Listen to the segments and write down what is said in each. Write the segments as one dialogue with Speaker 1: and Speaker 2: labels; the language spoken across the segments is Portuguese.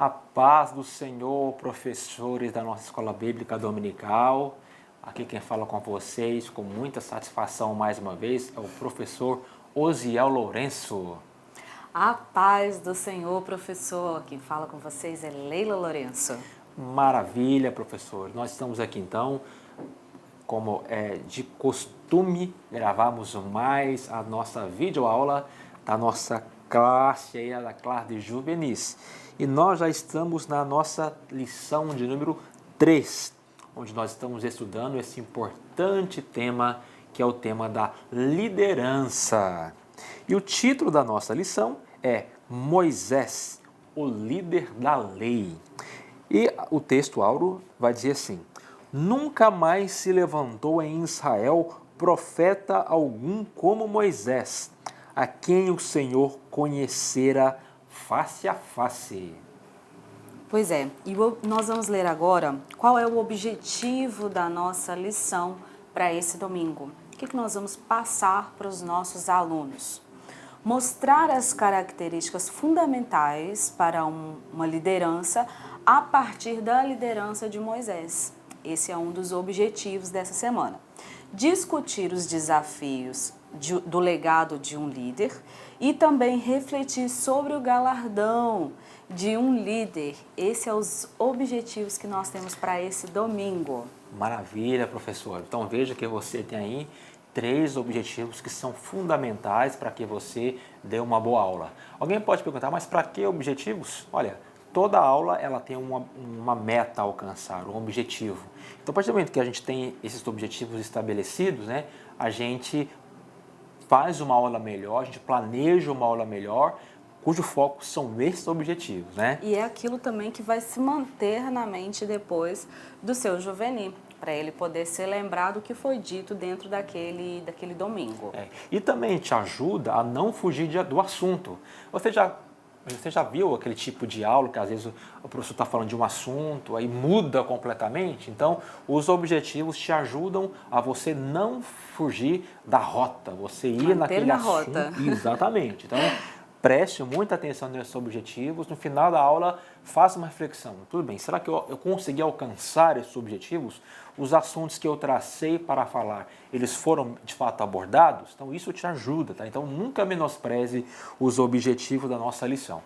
Speaker 1: A paz do Senhor, professores da nossa Escola Bíblica Dominical. Aqui quem fala com vocês com muita satisfação mais uma vez é o professor Osiel Lourenço.
Speaker 2: A paz do Senhor, professor. Quem fala com vocês é Leila Lourenço.
Speaker 1: Maravilha, professor. Nós estamos aqui então, como é de costume, gravamos mais a nossa videoaula da nossa classe aí, da classe de juvenis. E nós já estamos na nossa lição de número 3, onde nós estamos estudando esse importante tema, que é o tema da liderança. E o título da nossa lição é Moisés, o líder da lei. E o texto áureo vai dizer assim: nunca mais se levantou em Israel profeta algum como Moisés, a quem o Senhor conhecera face a face.
Speaker 2: Pois é, e nós vamos ler agora qual é o objetivo da nossa lição para esse domingo. O que nós vamos passar para os nossos alunos? Mostrar as características fundamentais para uma liderança a partir da liderança de Moisés. Esse é um dos objetivos dessa semana. Discutir os desafios do legado de um líder e também refletir sobre o galardão de um líder. Esses são os objetivos que nós temos para esse domingo.
Speaker 1: Maravilha, professor. Então veja que você tem aí 3 objetivos que são fundamentais para que você dê uma boa aula. Alguém pode perguntar, mas para que objetivos? Olha, toda aula ela tem uma meta a alcançar, um objetivo. Então, a partir do momento que a gente tem esses objetivos estabelecidos, né, a gente faz uma aula melhor, a gente planeja uma aula melhor, cujo foco são esses objetivos, né?
Speaker 2: E é aquilo também que vai se manter na mente depois do seu juvenil, para ele poder ser lembrado do que foi dito dentro daquele domingo.
Speaker 1: E também te ajuda a não fugir do assunto. Você já viu aquele tipo de aula que às vezes o professor está falando de um assunto, aí muda completamente? Então, os objetivos te ajudam a você não fugir da rota, você ir naquele assunto.
Speaker 2: Rota.
Speaker 1: Exatamente. Então, preste muita atenção nesses objetivos. No final da aula, faça uma reflexão. Tudo bem, será que eu consegui alcançar esses objetivos? Os assuntos que eu tracei para falar, eles foram de fato abordados? Então isso te ajuda, tá? Então nunca menospreze os objetivos da nossa lição.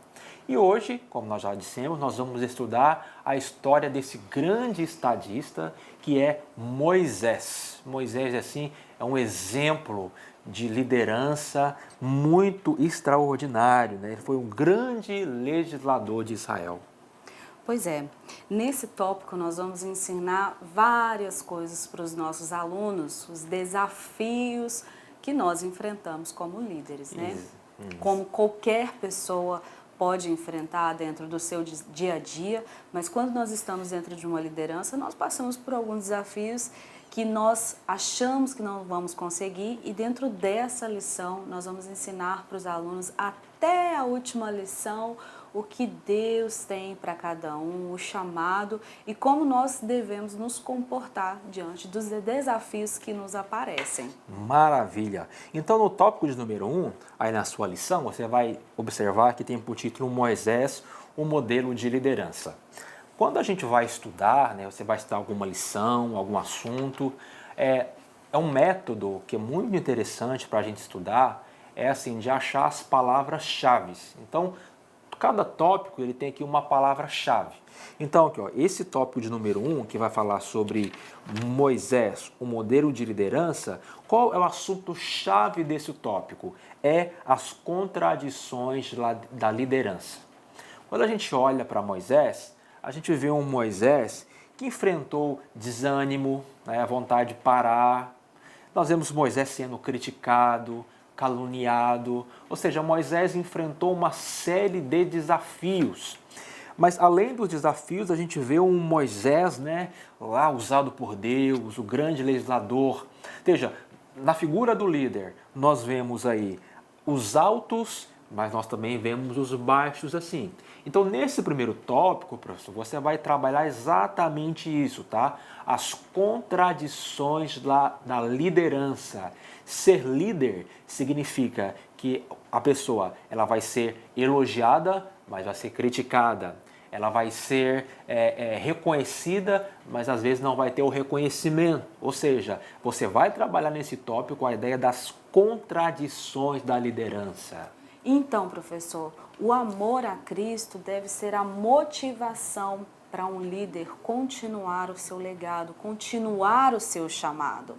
Speaker 1: E hoje, como nós já dissemos, nós vamos estudar a história desse grande estadista que é Moisés. Moisés, assim, é um exemplo de liderança muito extraordinário, né? Ele foi um grande legislador de Israel.
Speaker 2: Pois é, nesse tópico nós vamos ensinar várias coisas para os nossos alunos, os desafios que nós enfrentamos como líderes, né?
Speaker 1: Isso.
Speaker 2: Como qualquer pessoa pode enfrentar dentro do seu dia a dia, mas quando nós estamos dentro de uma liderança, nós passamos por alguns desafios que nós achamos que não vamos conseguir, e dentro dessa lição nós vamos ensinar para os alunos até a última lição o que Deus tem para cada um, o chamado e como nós devemos nos comportar diante dos desafios que nos aparecem.
Speaker 1: Maravilha! Então, no tópico de número 1, aí na sua lição, você vai observar que tem por título Moisés, o modelo de liderança. Quando a gente vai estudar, né, você vai estudar alguma lição, algum assunto, é um método que é muito interessante para a gente estudar, é assim, de achar as palavras-chave. Então, cada tópico ele tem aqui uma palavra-chave. Então, aqui, ó, esse tópico de número 1, que vai falar sobre Moisés, o modelo de liderança, qual é o assunto-chave desse tópico? É as contradições da liderança. Quando a gente olha para Moisés, a gente vê um Moisés que enfrentou desânimo, né, a vontade de parar. Nós vemos Moisés sendo criticado, caluniado, ou seja, Moisés enfrentou uma série de desafios. Mas além dos desafios, a gente vê um Moisés, né, lá usado por Deus, o grande legislador. Veja, na figura do líder, nós vemos aí os altos, mas nós também vemos os baixos assim. Então, nesse primeiro tópico, professor, você vai trabalhar exatamente isso, tá? As contradições da liderança. Ser líder significa que a pessoa ela vai ser elogiada, mas vai ser criticada. ela vai ser reconhecida, mas às vezes não vai ter o reconhecimento. Ou seja, você vai trabalhar nesse tópico a ideia das contradições da liderança.
Speaker 2: Então, professor, o amor a Cristo deve ser a motivação para um líder continuar o seu legado, continuar o seu chamado.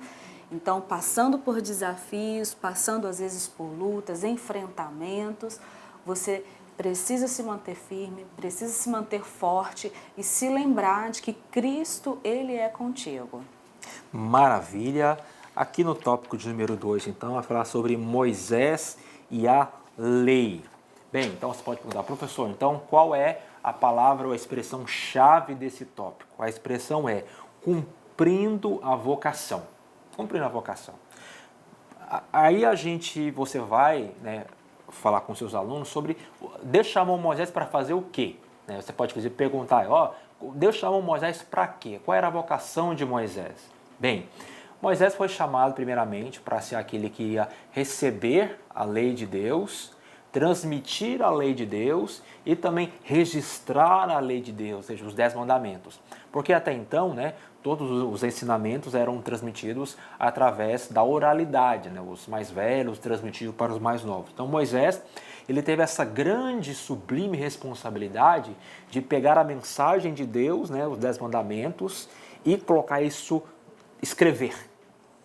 Speaker 2: Então, passando por desafios, passando às vezes por lutas, enfrentamentos, você precisa se manter firme, precisa se manter forte e se lembrar de que Cristo, Ele é contigo.
Speaker 1: Maravilha! Aqui no tópico de número 2, então, vai falar sobre Moisés e a lei. Bem, então você pode perguntar, professor, então qual é a palavra ou a expressão chave desse tópico? A expressão é cumprindo a vocação. Cumprindo a vocação. Aí você vai, né, falar com seus alunos sobre Deus chamou Moisés para fazer o quê? Você pode, inclusive, perguntar, Deus chamou Moisés para quê? Qual era a vocação de Moisés? Bem, Moisés foi chamado primeiramente para ser aquele que ia receber a lei de Deus, transmitir a lei de Deus e também registrar a lei de Deus, ou seja, os 10 mandamentos. Porque até então, né, todos os ensinamentos eram transmitidos através da oralidade, né, os mais velhos transmitiam para os mais novos. Então Moisés, ele teve essa grande, sublime responsabilidade de pegar a mensagem de Deus, né, os 10 mandamentos, e colocar isso, escrever,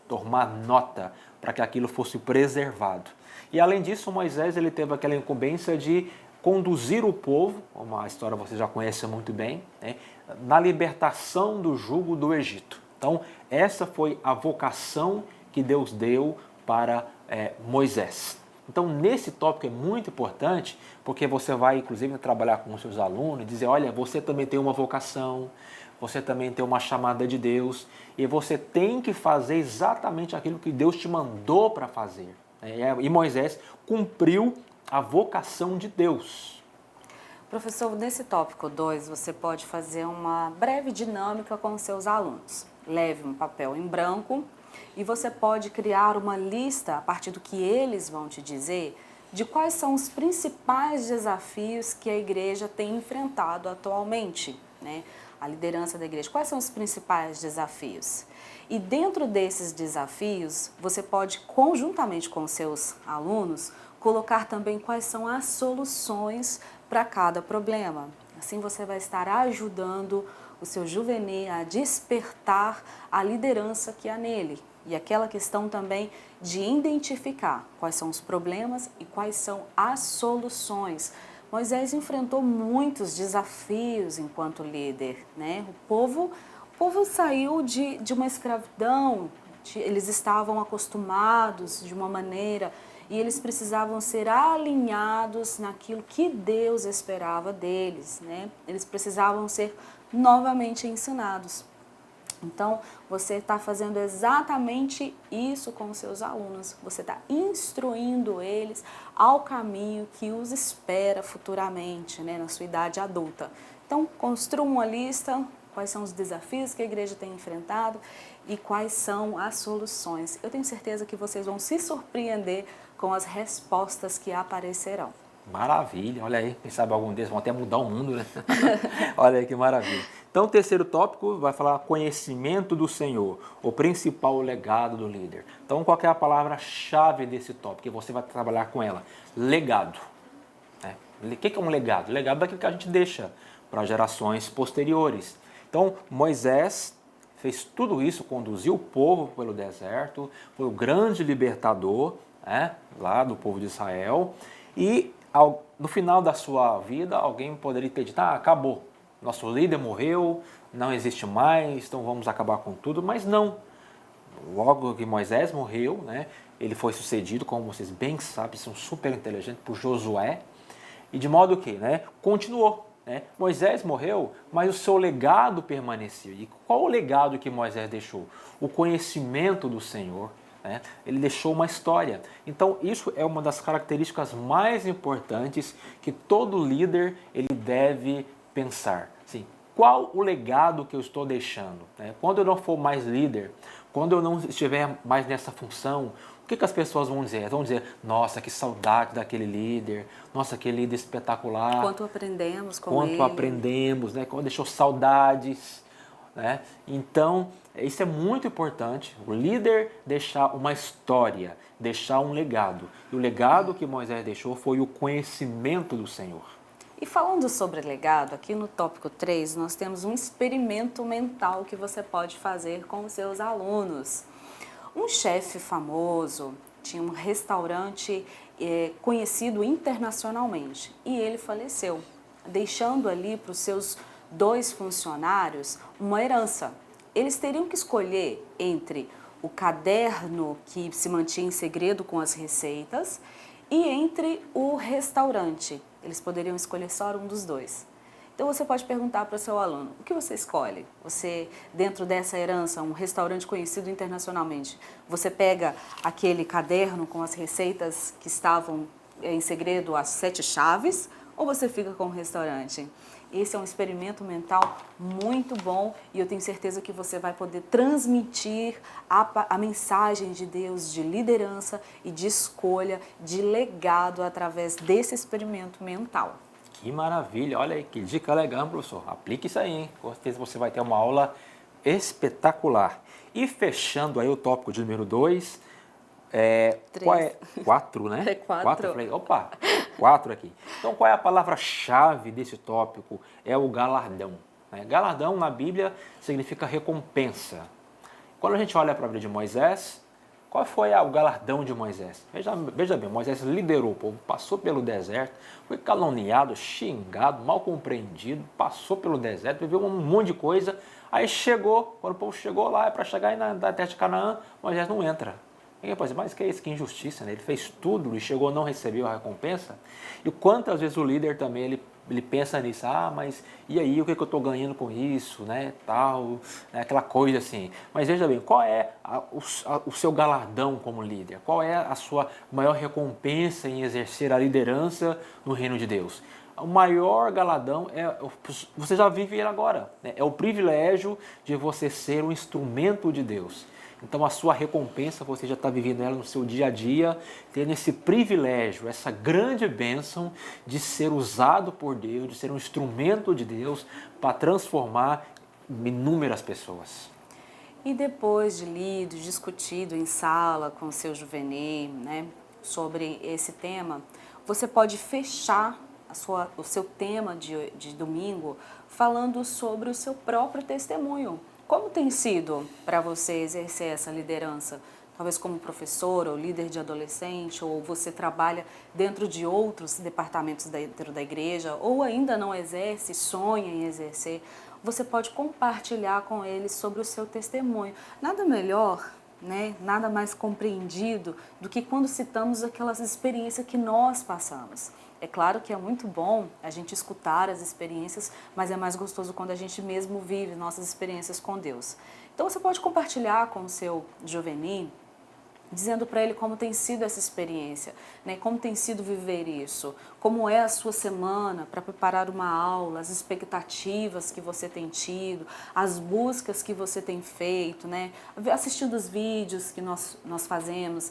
Speaker 1: tomar nota para que aquilo fosse preservado. E além disso, Moisés ele teve aquela incumbência de conduzir o povo, uma história que você já conhece muito bem, né, na libertação do jugo do Egito. Então, essa foi a vocação que Deus deu para Moisés. Então, nesse tópico é muito importante, porque você vai, inclusive, trabalhar com os seus alunos e dizer, olha, você também tem uma vocação, você também tem uma chamada de Deus, e você tem que fazer exatamente aquilo que Deus te mandou para fazer. E Moisés cumpriu a vocação de Deus.
Speaker 2: Professor, nesse tópico 2, você pode fazer uma breve dinâmica com os seus alunos. Leve um papel em branco e você pode criar uma lista, a partir do que eles vão te dizer, de quais são os principais desafios que a igreja tem enfrentado atualmente, né? A liderança da igreja. Quais são os principais desafios? E dentro desses desafios, você pode, conjuntamente com seus alunos, colocar também quais são as soluções para cada problema. Assim você vai estar ajudando o seu juvenil a despertar a liderança que há nele. E aquela questão também de identificar quais são os problemas e quais são as soluções. Moisés enfrentou muitos desafios enquanto líder, né? O povo saiu de uma escravidão, eles estavam acostumados de uma maneira e eles precisavam ser alinhados naquilo que Deus esperava deles, né? Eles precisavam ser novamente ensinados. Então, você está fazendo exatamente isso com os seus alunos. Você está instruindo eles ao caminho que os espera futuramente, né, na sua idade adulta. Então, construa uma lista, quais são os desafios que a igreja tem enfrentado e quais são as soluções. Eu tenho certeza que vocês vão se surpreender com as respostas que aparecerão.
Speaker 1: Maravilha, olha aí, quem sabe algum deles vão até mudar o mundo, né? Olha aí que maravilha. Então, o terceiro tópico vai falar conhecimento do Senhor, o principal legado do líder. Então, qual é a palavra-chave desse tópico? Que você vai trabalhar com ela? Legado. O que é um legado? Legado é aquilo que a gente deixa para gerações posteriores. Então, Moisés fez tudo isso, conduziu o povo pelo deserto, foi o grande libertador, né, lá do povo de Israel, e no final da sua vida, alguém poderia ter dito, acabou, nosso líder morreu, não existe mais, então vamos acabar com tudo, mas não. Logo que Moisés morreu, né, ele foi sucedido, como vocês bem sabem, são super inteligentes, por Josué, e de modo que, né, continuou. Né? Moisés morreu, mas o seu legado permaneceu. E qual o legado que Moisés deixou? O conhecimento do Senhor. Né? Ele deixou uma história. Então isso é uma das características mais importantes que todo líder ele deve pensar. Assim, qual o legado que eu estou deixando? Né? Quando eu não for mais líder, Quando eu não estiver mais nessa função, o que as pessoas vão dizer? Vão dizer, nossa, que saudade daquele líder, nossa, que líder espetacular.
Speaker 2: Quanto aprendemos com
Speaker 1: Quanto
Speaker 2: ele.
Speaker 1: aprendemos, né? Quanto deixou saudades, né? Então, isso é muito importante, o líder deixar uma história, deixar um legado. E o legado que Moisés deixou foi o conhecimento do Senhor.
Speaker 2: E falando sobre legado, aqui no tópico 3, nós temos um experimento mental que você pode fazer com os seus alunos. Um chefe famoso tinha um restaurante conhecido internacionalmente e ele faleceu, deixando ali para os seus 2 funcionários uma herança. Eles teriam que escolher entre o caderno que se mantinha em segredo com as receitas e entre o restaurante. Eles poderiam escolher só um dos 2. Então você pode perguntar para o seu aluno, o que você escolhe? Você, dentro dessa herança, um restaurante conhecido internacionalmente, você pega aquele caderno com as receitas que estavam em segredo, as 7 chaves, ou você fica com o restaurante? Esse é um experimento mental muito bom e eu tenho certeza que você vai poder transmitir a mensagem de Deus de liderança e de escolha, de legado através desse experimento mental.
Speaker 1: Que maravilha, olha aí, que dica legal, professor. Aplique isso aí, hein? Com certeza você vai ter uma aula espetacular. E fechando aí o tópico de número 2, qual é? 4, né?
Speaker 2: É 4.
Speaker 1: Falei, opa, 4 aqui. Então, qual é a palavra-chave desse tópico? É o galardão. Né? Galardão na Bíblia significa recompensa. Quando a gente olha para a vida de Moisés, qual foi o galardão de Moisés? Veja bem, Moisés liderou o povo, passou pelo deserto, foi caluniado, xingado, mal compreendido, passou pelo deserto, viveu um monte de coisa. Aí chegou, quando o povo chegou lá, é para chegar na terra de Canaã, Moisés não entra. Ninguém pode dizer, mas que é isso, que injustiça, né? Ele fez tudo e chegou não recebeu a recompensa. E quantas vezes o líder também, ele pensa nisso, mas e aí, o que eu estou ganhando com isso, né, tal, né, aquela coisa assim. Mas veja bem, qual é o seu galardão como líder? Qual é a sua maior recompensa em exercer a liderança no reino de Deus? O maior galardão você já vive ele agora, né? É o privilégio de você ser um instrumento de Deus. Então a sua recompensa, você já está vivendo ela no seu dia a dia, tendo esse privilégio, essa grande bênção de ser usado por Deus, de ser um instrumento de Deus para transformar inúmeras pessoas.
Speaker 2: E depois de lido, discutido em sala com o seu juvenil, né, sobre esse tema, você pode fechar o seu tema de domingo falando sobre o seu próprio testemunho. Como tem sido para você exercer essa liderança? Talvez como professor ou líder de adolescente, ou você trabalha dentro de outros departamentos dentro da igreja, ou ainda não exerce, sonha em exercer. Você pode compartilhar com eles sobre o seu testemunho. Nada melhor, né? Nada mais compreendido do que quando citamos aquelas experiências que nós passamos. É claro que é muito bom a gente escutar as experiências, mas é mais gostoso quando a gente mesmo vive nossas experiências com Deus. Então você pode compartilhar com o seu juvenil, dizendo para ele como tem sido essa experiência, né? Como tem sido viver isso, como é a sua semana para preparar uma aula, as expectativas que você tem tido, as buscas que você tem feito, né? Assistindo os vídeos que nós fazemos,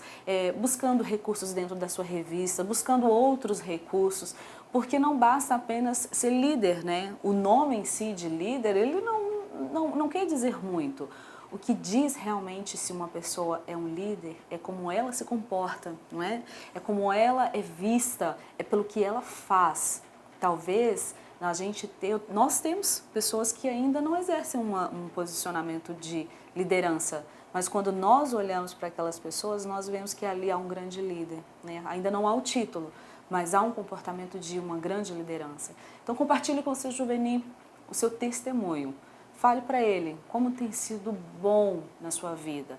Speaker 2: buscando recursos dentro da sua revista, buscando outros recursos, porque não basta apenas ser líder, né? O nome em si de líder, ele não quer dizer muito. O que diz realmente se uma pessoa é um líder é como ela se comporta, não é? É como ela é vista, é pelo que ela faz. Talvez nós temos pessoas que ainda não exercem um posicionamento de liderança, mas quando nós olhamos para aquelas pessoas, nós vemos que ali há um grande líder, né? Ainda não há o título, mas há um comportamento de uma grande liderança. Então compartilhe com o seu juvenil o seu testemunho. Fale para ele como tem sido bom na sua vida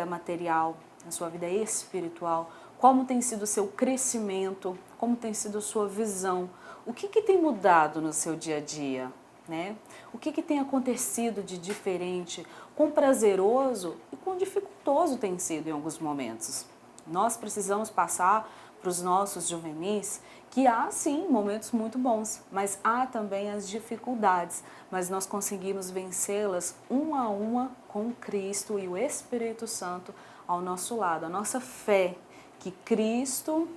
Speaker 2: material, na sua vida espiritual, como tem sido o seu crescimento, como tem sido a sua visão, o que tem mudado no seu dia a dia, né? O que tem acontecido de diferente, quão prazeroso e quão dificultoso tem sido em alguns momentos. Nós precisamos passar para os nossos juvenis que há sim momentos muito bons, mas há também as dificuldades, mas nós conseguimos vencê-las uma a uma com Cristo e o Espírito Santo ao nosso lado. A nossa fé que Cristo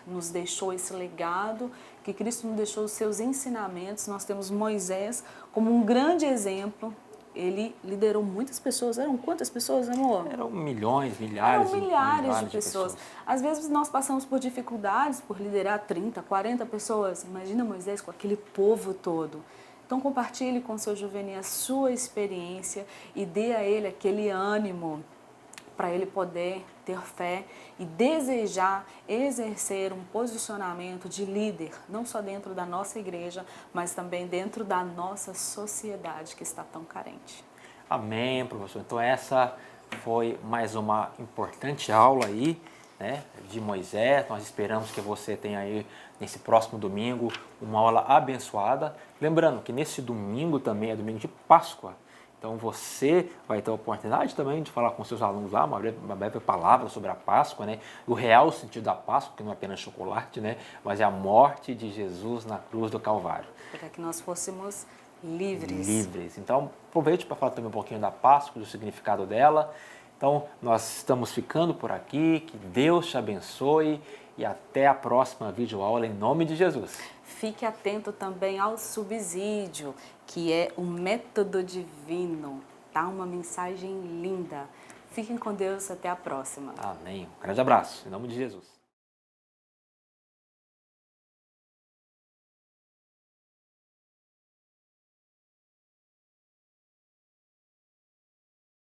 Speaker 2: nos deixou esse legado, que Cristo nos deixou os seus ensinamentos. Nós temos Moisés como um grande exemplo. Ele liderou muitas pessoas. Eram quantas pessoas, amor?
Speaker 1: Eram milhões, milhares,
Speaker 2: Eram milhares de
Speaker 1: pessoas.
Speaker 2: pessoas. Às vezes nós passamos por dificuldades por liderar 30, 40 pessoas. Imagina Moisés com aquele povo todo. Então compartilhe com seu juvenil a sua experiência e dê a ele aquele ânimo para ele poder ter fé e desejar exercer um posicionamento de líder, não só dentro da nossa igreja, mas também dentro da nossa sociedade que está tão carente.
Speaker 1: Amém, professor. Então essa foi mais uma importante aula aí, né, de Moisés. Nós esperamos que você tenha aí nesse próximo domingo uma aula abençoada. Lembrando que nesse domingo também é domingo de Páscoa. Então você vai ter a oportunidade também de falar com seus alunos lá, uma breve palavra sobre a Páscoa, né? O real sentido da Páscoa, que não é apenas chocolate, né? Mas é a morte de Jesus na cruz do Calvário.
Speaker 2: Para que nós fôssemos livres.
Speaker 1: Livres. Então aproveite para falar também um pouquinho da Páscoa, do significado dela. Então nós estamos ficando por aqui, que Deus te abençoe e até a próxima videoaula em nome de Jesus.
Speaker 2: Fique atento também ao subsídio, que é o método divino. Tá uma mensagem linda. Fiquem com Deus, até a próxima.
Speaker 1: Amém. Um grande abraço, em nome de Jesus.